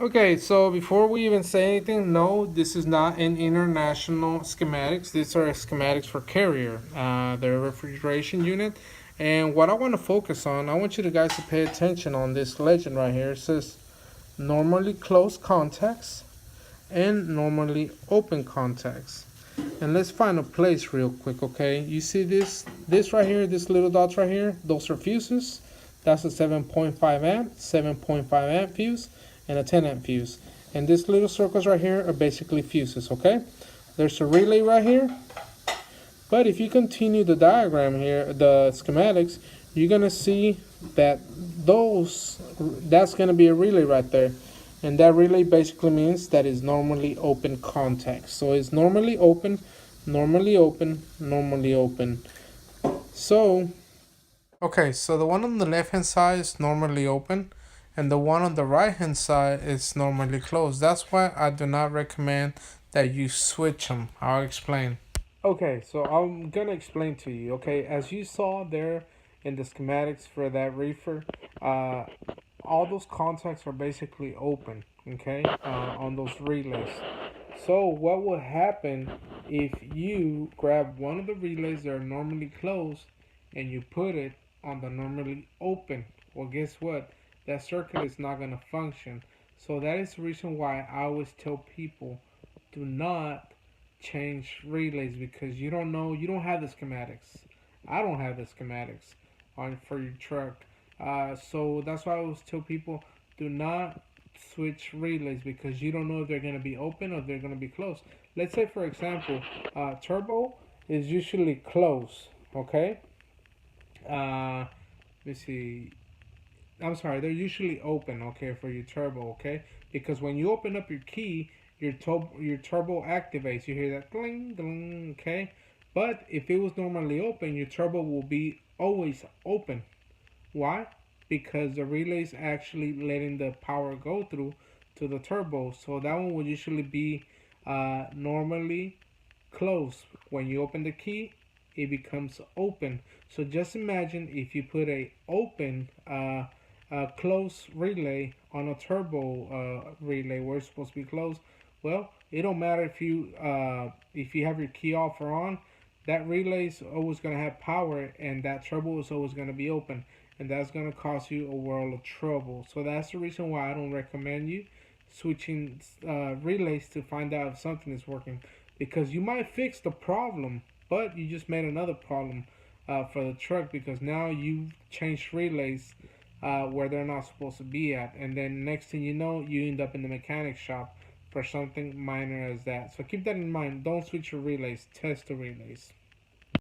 Okay, so before we even say anything, no, this is not an international schematics. These are schematics for Carrier, their refrigeration unit. And what I want to focus on, I want you guys to pay attention on this legend right here. It says normally closed contacts and normally open contacts. And let's find a place real quick, okay? You see this right here, this little dots right here, those are fuses. That's a 7.5 amp, 7.5 amp fuse, and a 10 amp fuse. And these little circles right here are basically fuses, okay? There's a relay right here. But if you continue the diagram here, the schematics, you're gonna see that that's gonna be a relay right there. And that relay basically means that is normally open contact. So it's normally open, normally open, normally open. So, okay, so the one on the left hand side is normally open, and the one on the right hand side is normally closed. That's why I do not recommend that you switch them. I'll explain. Okay, so I'm gonna explain to you. Okay, as you saw there in the schematics for that reefer, all those contacts are basically open. Okay, on those relays. So what would happen if you grab one of the relays that are normally closed and you put it on the normally open? Well, guess what? That circuit is not gonna function. So that is the reason why I always tell people, do not change relays, because you don't know, you don't have the schematics. I don't have the schematics on for your truck. So that's why I always tell people, do not switch relays, because you don't know if they're going to be open or they're going to be closed. Let's say, for example, turbo is usually closed. Okay. Let's see. I'm sorry, they're usually open, okay, for your turbo, okay? Because when you open up your key, your turbo activates. You hear that cling, cling, okay? But if it was normally open, your turbo will be always open. Why? Because the relay is actually letting the power go through to the turbo. So that one would usually be normally closed. When you open the key, it becomes open. So just imagine if you put a open closed relay on a turbo relay where it's supposed to be closed. Well, it don't matter if you have your key off or on. That relay is always going to have power, and that turbo is always going to be open, and that's going to cause you a world of trouble. So that's the reason why I don't recommend you switching relays to find out if something is working, because you might fix the problem, but you just made another problem for the truck, because now you changed relays where they're not supposed to be at, and then next thing you know, you end up in the mechanic shop for something minor as that. So keep that in mind. Don't switch your relays. Test the relays.